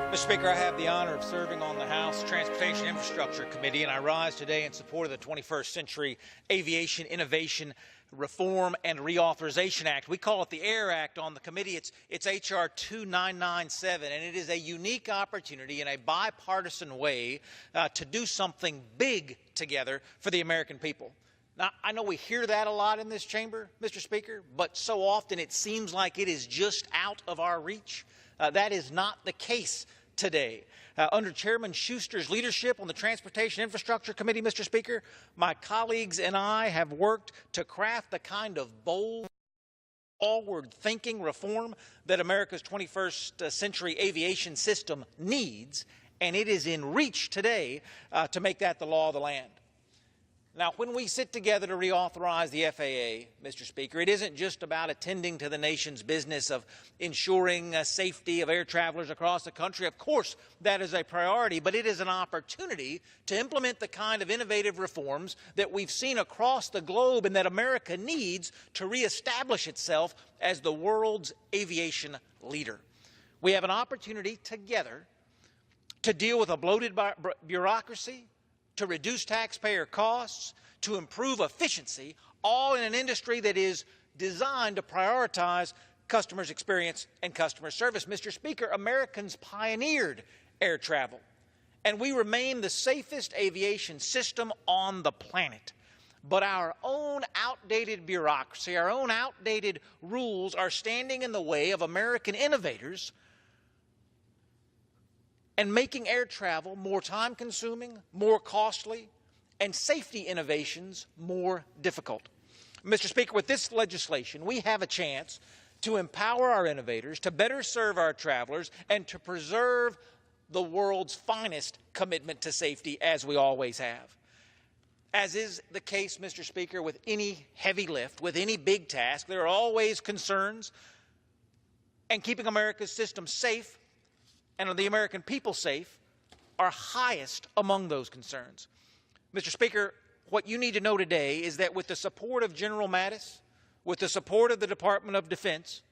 Mr. Speaker, I have the honor of serving on the House Transportation Infrastructure Committee, and I rise today in support of the 21st Century Aviation Innovation Reform and Reauthorization Act. We call it the AIRR Act on the committee. It's H.R. 2997, and it is a unique opportunity in a bipartisan way to do something big together for the American people. Now, I know we hear that a lot in this chamber, Mr. Speaker, but so often it seems like it is just out of our reach. That is not the case today. Under Chairman Schuster's leadership on the Transportation Infrastructure Committee, Mr. Speaker, my colleagues and I have worked to craft the kind of bold, forward-thinking reform that America's 21st century aviation system needs, and it is in reach today to make that the law of the land. Now, when we sit together to reauthorize the FAA, Mr. Speaker, it isn't just about attending to the nation's business of ensuring safety of air travelers across the country. Of course, that is a priority, but it is an opportunity to implement the kind of innovative reforms that we've seen across the globe and that America needs to reestablish itself as the world's aviation leader. We have an opportunity together to deal with a bloated bureaucracy, to reduce taxpayer costs, to improve efficiency, all in an industry that is designed to prioritize customers' experience and customer service. Mr. Speaker, Americans pioneered air travel, and we remain the safest aviation system on the planet. But our own outdated bureaucracy, our own outdated rules are standing in the way of American innovators and making air travel more time-consuming, more costly, and safety innovations more difficult. Mr. Speaker, with this legislation, we have a chance to empower our innovators, to better serve our travelers, and to preserve the world's finest commitment to safety, as we always have. As is the case, Mr. Speaker, with any heavy lift, with any big task, there are always concerns, and keeping America's system safe and the American people safe are highest among those concerns. Mr. Speaker, what you need to know today is that with the support of General Mattis, with the support of the Department of Defense,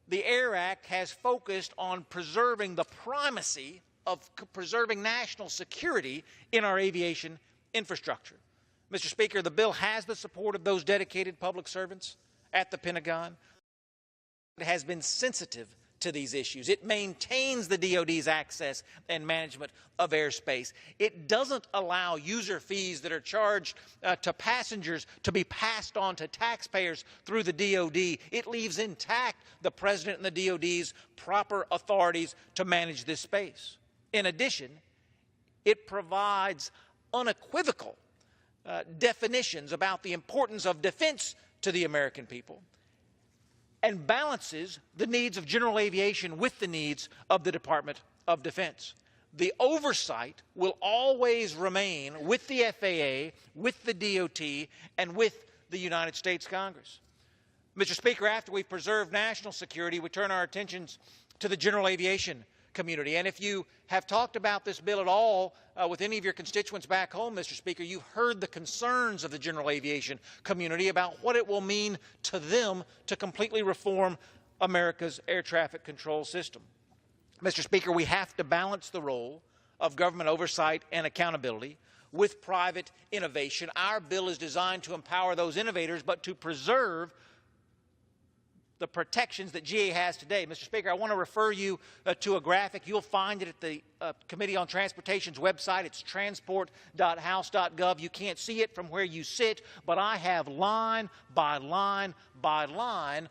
the AIR Act has focused on preserving the primacy of preserving national security in our aviation infrastructure. Mr. Speaker, the bill has the support of those dedicated public servants at the Pentagon. It has been sensitive to these issues. It maintains the DoD's access and management of airspace. It doesn't allow user fees that are charged to passengers to be passed on to taxpayers through the DoD. It leaves intact the President and the DoD's proper authorities to manage this space. In addition, it provides unequivocal definitions about the importance of defense to the American people, and balances the needs of general aviation with the needs of the Department of Defense. The oversight will always remain with the FAA, with the DOT, and with the United States Congress. Mr. Speaker, after we've preserved national security, we turn our attentions to the general aviation community. And if you have talked about this bill at all with any of your constituents back home, Mr. Speaker, you've heard the concerns of the general aviation community about what it will mean to them to completely reform America's air traffic control system. Mr. Speaker, we have to balance the role of government oversight and accountability with private innovation. Our bill is designed to empower those innovators, but to preserve the protections that GA has today. Mr. Speaker, I want to refer you to a graphic. You'll find it at the Committee on Transportation's website. It's transport.house.gov. You can't see it from where you sit, but I have line by line by line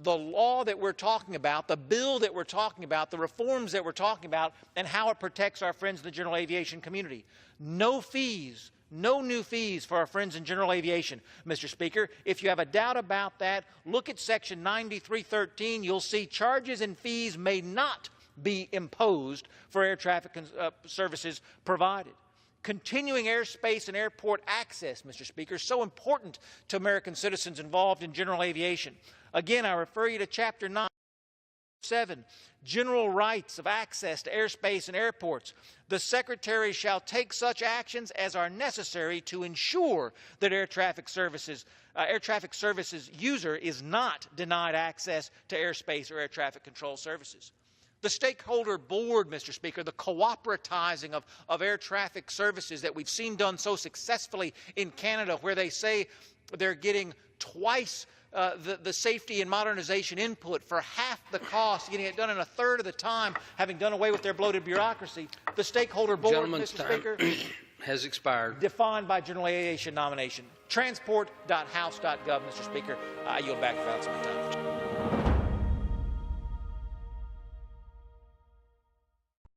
the law that we're talking about, the bill that we're talking about, the reforms that we're talking about, and how it protects our friends in the general aviation community. No fees. No new fees for our friends in general aviation, Mr. Speaker. If you have a doubt about that, look at Section 9313. You'll see charges and fees may not be imposed for air traffic services provided. Continuing airspace and airport access, Mr. Speaker, is so important to American citizens involved in general aviation. Again, I refer you to Chapter 9. 7, general rights of access to airspace and airports. The Secretary shall take such actions as are necessary to ensure that air traffic services user is not denied access to airspace or air traffic control services. The stakeholder board, Mr. Speaker, the cooperatizing of air traffic services that we've seen done so successfully in Canada, where they say they're getting twice the safety and modernization input for half the cost, getting it done in a third of the time, having done away with their bloated bureaucracy. The stakeholder board, Mr. Speaker, has expired. Defined by general aviation nomination. Transport.house.gov, Mr. Speaker. I yield back for my time.